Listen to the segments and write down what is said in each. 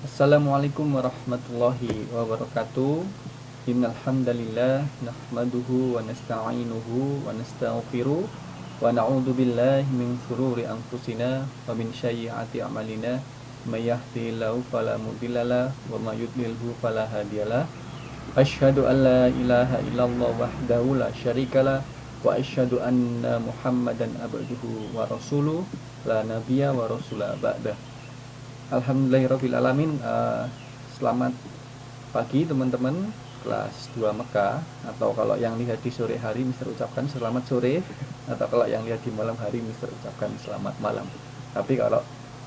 Assalamualaikum warahmatullahi wabarakatuh. Innal hamdalillah nahmaduhu wa nasta'inuhu wa nastaghfiruh wa na'udzu billahi min shururi anfusina wa min sayyiati a'malina. May yahdihillahu fala mudhillalah wa may yudlilhu fala hadiyalah. Asyhadu an la ilaha illallah wahdahu la syarikalah wa asyhadu anna Muhammadan abduhu wa rasuluh la nabiyya wa rasula ba'dah. Alhamdulillahirrabbilalamin. Selamat pagi teman-teman kelas 2 Mekah. Atau kalau yang lihat di sore hari Mister ucapkan selamat sore. Atau kalau yang lihat di malam hari Mister ucapkan selamat malam. Tapi kalau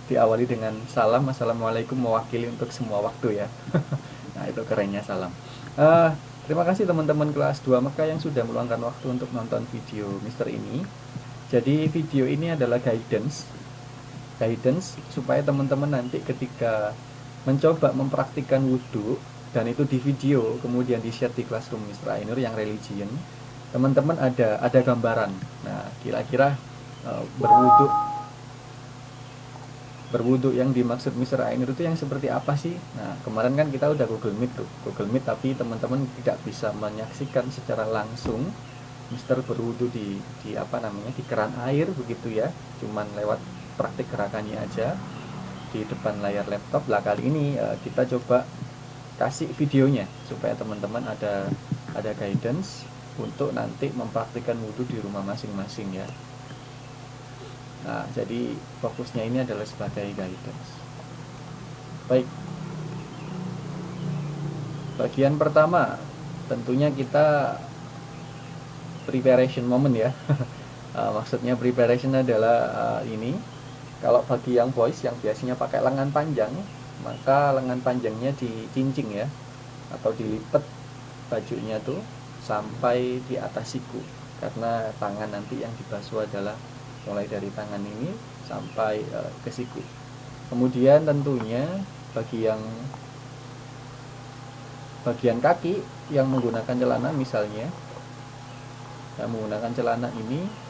diawali dengan salam, assalamualaikum, mewakili untuk semua waktu ya. Nah itu kerennya salam. Terima kasih teman-teman kelas 2 Mekah yang sudah meluangkan waktu untuk nonton video Mister ini. Jadi video ini adalah guidance supaya teman-teman nanti ketika mencoba mempraktikkan wudhu dan itu di video kemudian di share di Classroom Mr. Ainur yang religion, teman-teman ada gambaran. Nah kira-kira berwudhu yang dimaksud Mr. Ainur itu yang seperti apa sih? Nah kemarin kan kita udah Google Meet tapi teman-teman tidak bisa menyaksikan secara langsung Mister berwudhu di keran air begitu ya, cuman lewat praktik gerakannya aja di depan layar laptop. Lah kali ini kita coba kasih videonya supaya teman-teman ada guidance untuk nanti mempraktikkan wudhu di rumah masing-masing ya. Nah jadi fokusnya ini adalah sebagai guidance. Baik, bagian pertama tentunya kita preparation moment ya. Maksudnya preparation adalah ini. Kalau bagi yang boys yang biasanya pakai lengan panjang, maka lengan panjangnya dicincing ya, atau dilipat bajunya tuh sampai di atas siku, karena tangan nanti yang dibasuh adalah mulai dari tangan ini sampai ke siku. Kemudian tentunya bagi yang bagian kaki yang menggunakan celana misalnya, yang menggunakan celana ini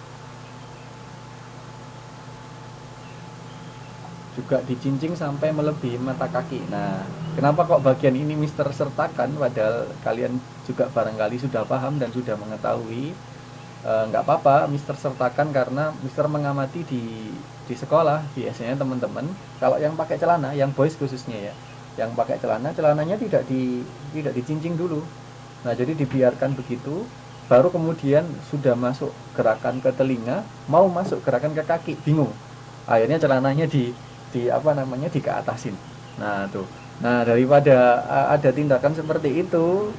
juga dicincing sampai melebihi mata kaki. Nah, kenapa kok bagian ini Mister sertakan padahal kalian juga barangkali sudah paham dan sudah mengetahui. Nggak apa-apa Mister sertakan karena Mister mengamati di sekolah biasanya teman-teman kalau yang pakai celana, yang boys khususnya ya, yang pakai celananya tidak dicincing dulu. Nah, jadi dibiarkan begitu, baru kemudian sudah masuk gerakan ke telinga, mau masuk gerakan ke kaki, bingung. Akhirnya celananya dikeatasin. Nah tuh, nah daripada ada tindakan seperti itu,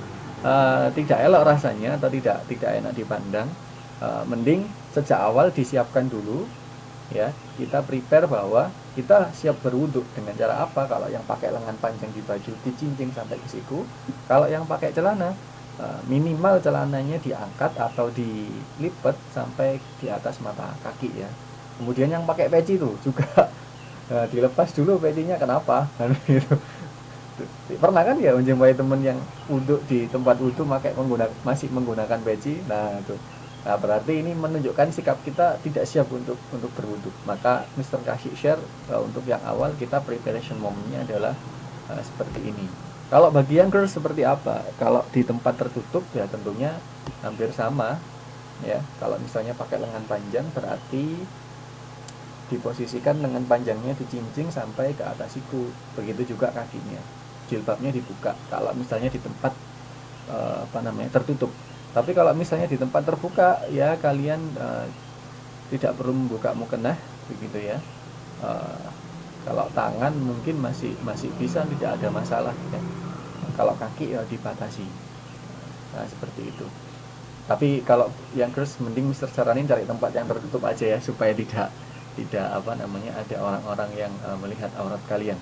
tidak elok rasanya atau tidak enak dipandang. Mending sejak awal disiapkan dulu ya, kita prepare bahwa kita siap berwudhu dengan cara apa. Kalau yang pakai lengan panjang di baju dicincing sampai ke siku, kalau yang pakai celana minimal celananya diangkat atau dilipat sampai di atas mata kaki ya. Kemudian yang pakai peci itu juga dilepas dulu pecinya, kenapa? Gitu. Pernah kan ya menjumpai temen yang wudhu di tempat wudhu masih menggunakan peci. Nah itu, nah berarti ini menunjukkan sikap kita tidak siap untuk berwudhu. Maka Mister kasih share untuk yang awal kita preparation momennya adalah seperti ini. Kalau bagian girls seperti apa? Kalau di tempat tertutup ya tentunya hampir sama ya. Kalau misalnya pakai lengan panjang berarti diposisikan lengan panjangnya dicincing sampai ke atas siku, begitu juga kakinya, jilbabnya dibuka kalau misalnya di tempat tertutup. Tapi kalau misalnya di tempat terbuka ya kalian tidak perlu membuka mukena begitu ya. Kalau tangan mungkin masih bisa, tidak ada masalah ya. Kalau kaki ya dibatasi. Nah seperti itu. Tapi kalau yang girls mending Mister saranin cari tempat yang tertutup aja ya, supaya tidak ada orang-orang yang melihat aurat kalian.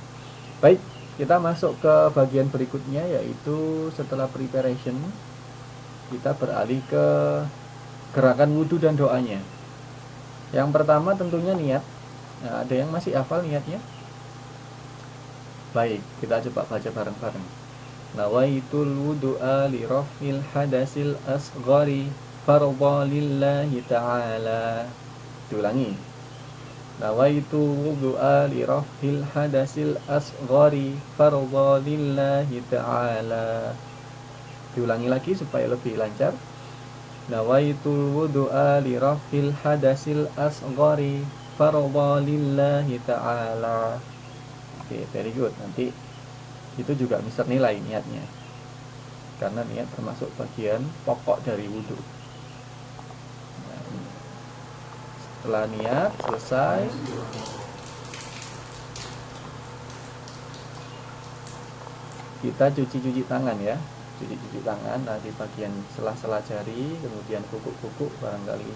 Baik, kita masuk ke bagian berikutnya, yaitu setelah preparation kita beralih ke gerakan wudhu dan doanya. Yang pertama tentunya niat. Nah, ada yang masih hafal niatnya? Baik, kita coba baca bareng-bareng. Nawaitul wudu'a li raf'il hadasil asghari fardha lillahi ta'ala. Diulangi. nawaitu wudu'a li raf'il hadasil asghari fardhu lillahi ta'ala. Diulangi lagi supaya lebih lancar. Nawaitu wudu'a li raf'il hadasil asghari fardhu lillahi ta'ala. Oke, very good. Nanti itu juga Mister nilai niatnya, karena niat termasuk bagian pokok dari wudhu. Nah, setelah niat selesai, kita cuci tangan ya, cuci tangan. Nah, di bagian sela-sela jari, kemudian kuku-kuku, barangkali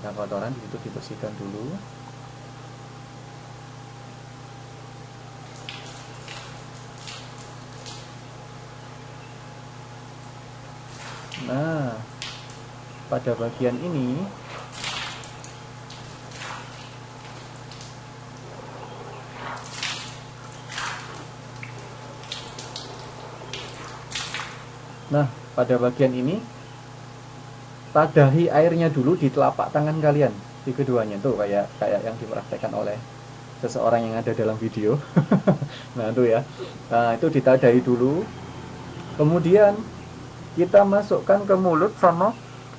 ada kotoran di situ, dibersihkan dulu. Nah, pada bagian ini tadahi airnya dulu di telapak tangan kalian, di keduanya tuh, kayak yang dipraktekkan oleh seseorang yang ada dalam video. Nah, itu ya. Nah, itu ditadahi dulu. Kemudian kita masukkan ke mulut, sama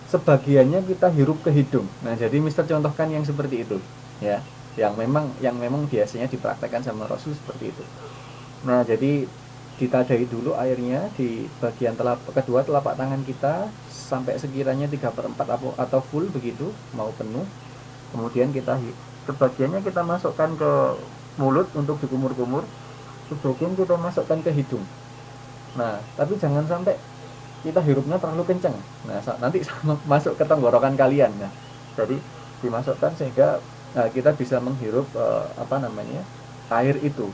sebagiannya kita hirup ke hidung. Nah, jadi Mister contohkan yang seperti itu ya, yang memang biasanya dipraktekkan sama Rasul seperti itu. Nah, jadi ditadahi dulu airnya di bagian kedua telapak tangan kita sampai sekiranya 3/4 atau full begitu, mau penuh. Kemudian sebagiannya kita masukkan ke mulut untuk dikumur-kumur, sebagian kita masukkan ke hidung. Nah, tapi jangan sampai kita hirupnya terlalu kencang. Nah, nanti masuk ke tenggorokan kalian. Nah, jadi dimasukkan sehingga kita bisa menghirup air itu.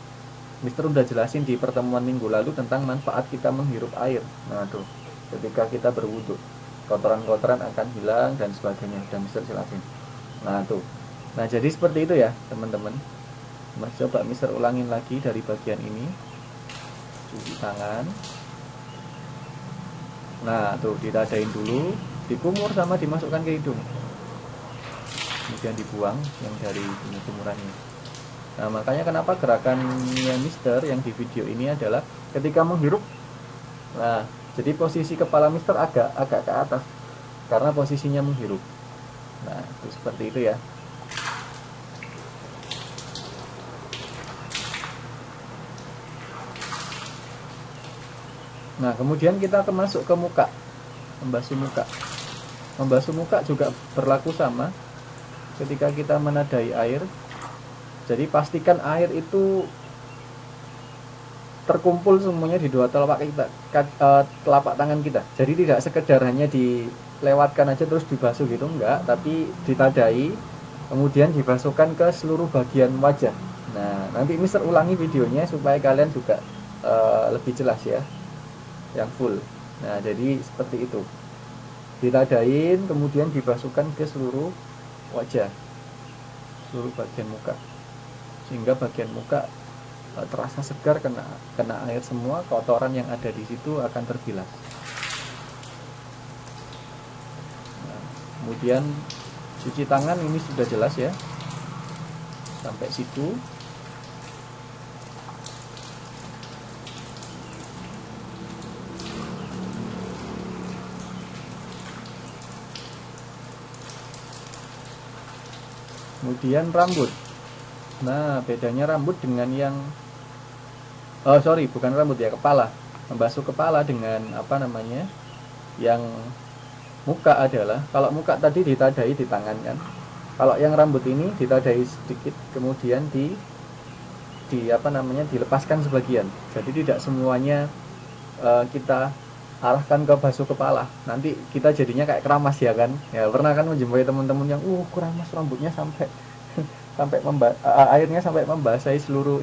Mister udah jelasin di pertemuan minggu lalu tentang manfaat kita menghirup air. Nah, tuh, ketika kita berwudu, kotoran-kotoran akan hilang dan sebagainya. Dan Mister jelasin. Nah, tuh. Nah, jadi seperti itu ya, teman-teman. Coba Mister ulangin lagi dari bagian ini. Cuci tangan. Nah, tuh, ditadain dulu, dikumur sama dimasukkan ke hidung. Kemudian dibuang yang dari kumur-kumurannya. Nah, makanya kenapa gerakannya Mister yang di video ini adalah ketika menghirup. Nah, jadi posisi kepala Mister agak ke atas karena posisinya menghirup. Nah, itu seperti itu ya. Nah, kemudian kita masuk ke muka, membasuh muka. Membasuh muka juga berlaku sama ketika kita menadai air. Jadi pastikan air itu terkumpul semuanya di dua telapak tangan kita. Jadi tidak sekedar hanya dilewatkan aja terus dibasuh gitu, enggak, tapi ditadai kemudian dibasuhkan ke seluruh bagian wajah. Nah, nanti Mister ulangi videonya supaya kalian juga lebih jelas ya, yang full. Nah, jadi seperti itu, ditadain kemudian dibasuhkan ke seluruh wajah, seluruh bagian muka, sehingga bagian muka terasa segar, kena air semua, kotoran yang ada di situ akan terbilas. Nah, kemudian cuci tangan ini sudah jelas ya, sampai situ. Kemudian rambut. Nah, bedanya rambut dengan yang bukan rambut ya, kepala. Membasuh kepala dengan yang muka adalah, kalau muka tadi ditadai di tangan kan. Kalau yang rambut ini ditadai sedikit kemudian dilepaskan sebagian. Jadi tidak semuanya kita arahkan ke basuh kepala. Nanti kita jadinya kayak keramas ya kan. Ya, pernah kan menjumpai teman-teman yang keramas rambutnya sampai airnya sampai membasahi seluruh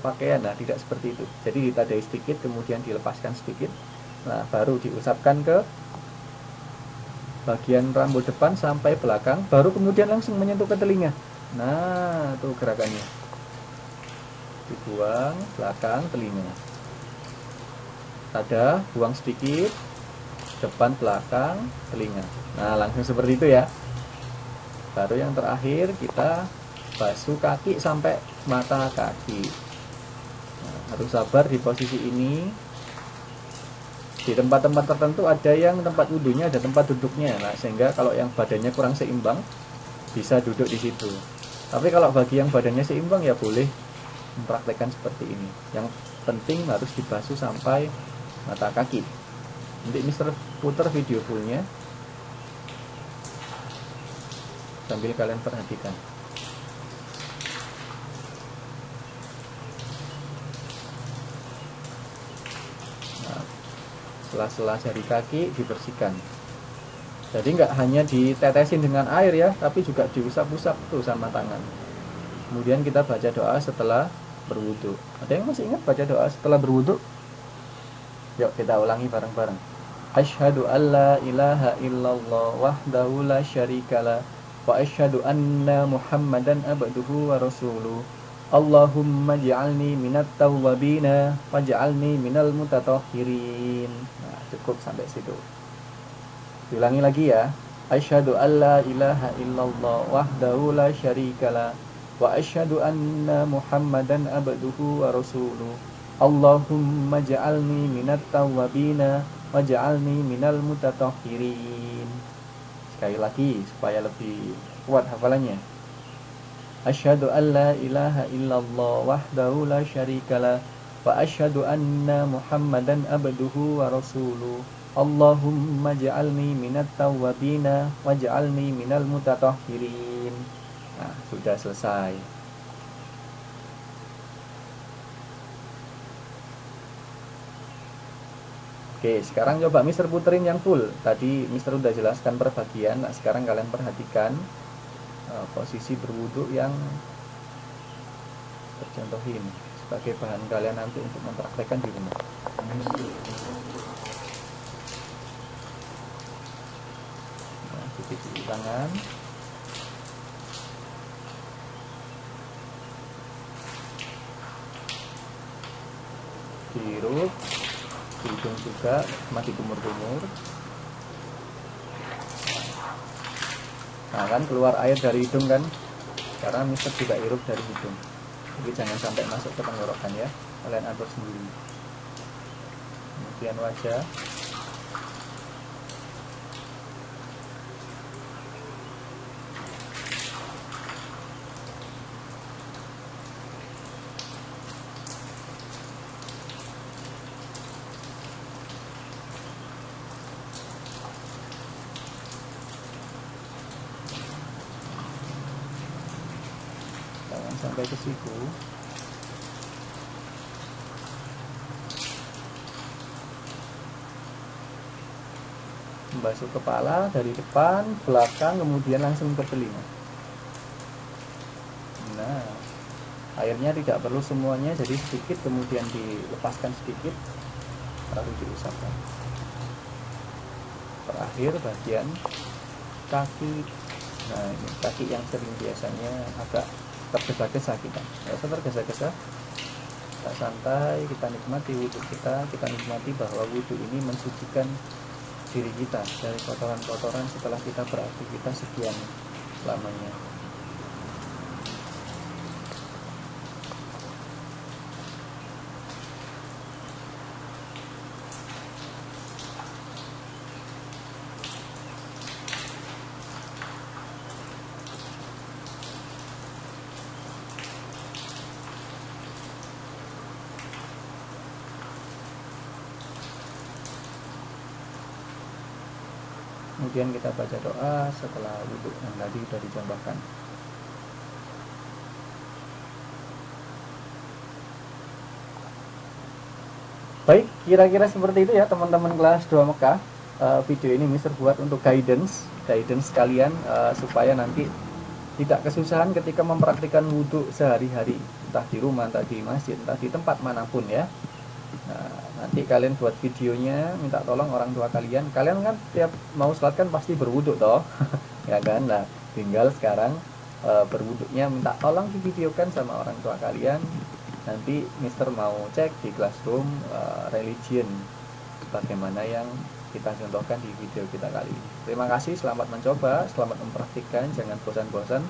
pakaian. Nah, tidak seperti itu. Jadi ditadai sedikit kemudian dilepaskan sedikit. Nah, baru diusapkan ke bagian rambut depan sampai belakang, baru kemudian langsung menyentuh ke telinga. Nah, tuh gerakannya. Dibuang belakang telinga. Ada, buang sedikit, depan belakang telinga. Nah, langsung seperti itu ya. Baru yang terakhir kita basuh kaki sampai mata kaki. Nah, harus sabar di posisi ini. Di tempat-tempat tertentu ada yang tempat wudhunya ada tempat duduknya. Nah, sehingga kalau yang badannya kurang seimbang bisa duduk di situ. Tapi kalau bagi yang badannya seimbang ya boleh mempraktekkan seperti ini. Yang penting harus dibasuh sampai mata kaki. Nanti Mister putar video fullnya sambil kalian perhatikan. Nah, sela-sela jari kaki dibersihkan. Jadi nggak hanya ditetesin dengan air ya, tapi juga diusap-usap tuh sama tangan. Kemudian kita baca doa setelah berwudu. Ada yang masih ingat baca doa setelah berwudu? Yuk kita ulangi bareng-bareng. Asyhadu alla ilaha illallah wahdahu la syarikalah wa asyhadu anna Muhammadan abduhu wa rasuluh. Allahumma ja'alni minat tawwabina waj'alni minal mutatahhirin. Nah, cukup sampai situ. Diulangi lagi ya. Asyhadu alla ilaha illallah wahdahu la syarikalah wa asyhadu anna Muhammadan abduhu wa rasuluh. Allahumma ja'alni minat tawwabina waj'alni minal mutatahhirin. Sekali lagi supaya lebih kuat hafalannya. Asyhadu an la ilaha illallah wahdahu la syarikalah wa asyhadu anna Muhammadan abduhu wa rasuluh. Allahumma ja'alni minat tawwabina waj'alni minal mutatahhirin. Nah, sudah selesai. Oke, sekarang coba Mister puterin yang full. Tadi Mister udah jelaskan perbagian. Nah, sekarang kalian perhatikan posisi berwudu yang tercontohin sebagai bahan kalian nanti untuk mempraktekkan di rumah. Nah, cuci tangan. Dihirup, hidung juga, masih kumur-kumur. Nah kan keluar air dari hidung kan, karena Mister juga hirup dari hidung. Jadi jangan sampai masuk ke tenggorokan ya, kalian atur sendiri. Kemudian wajah. Sampai ke siku. Membasuh kepala dari depan, belakang, kemudian langsung ke telinga. Nah, airnya tidak perlu semuanya, jadi sedikit kemudian dilepaskan sedikit, lalu diusapkan. Terakhir bagian kaki. Nah, ini kaki yang sering biasanya agak tergesa-gesa kita, nggak usah tergesa-gesa, kita santai, kita nikmati wudhu kita nikmati bahwa wudhu ini mensucikan diri kita dari kotoran-kotoran setelah kita beraktivitas sekian lamanya. Kemudian kita baca doa setelah wudhu yang tadi sudah dicontohkan. Baik, kira-kira seperti itu ya teman-teman kelas 2 Mekah. Video ini Mister buat untuk guidance kalian supaya nanti tidak kesusahan ketika mempraktikkan wudhu sehari-hari, entah di rumah, entah di masjid, entah di tempat manapun ya. Nah, nanti kalian buat videonya, minta tolong orang tua kalian. Kalian kan tiap mau sholat kan pasti berwudhu toh, ya kan? Nah, tinggal sekarang berwudhunya minta tolong divideokan sama orang tua kalian. Nanti Mister mau cek di Classroom Religion bagaimana yang kita contohkan di video kita kali ini. Terima kasih, selamat mencoba, selamat mempraktikkan, jangan bosan-bosan.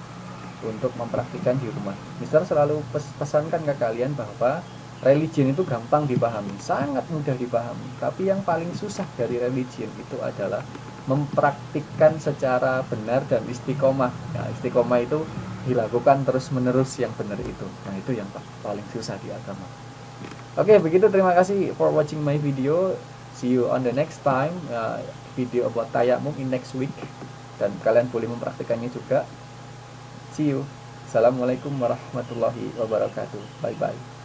untuk mempraktikkan di rumah. Mister selalu pesankan ke kalian bahwa religion itu gampang dipahami, sangat mudah dipahami. Tapi yang paling susah dari religion itu adalah mempraktikkan secara benar dan istiqomah. Nah, istiqomah itu dilakukan terus-menerus yang benar itu. Nah, itu yang paling susah di agama. Oke, begitu. Terima kasih for watching my video. See you on the next time video about tayamum in next week. Dan kalian boleh mempraktikannya juga. See you. Assalamualaikum warahmatullahi wabarakatuh. Bye bye.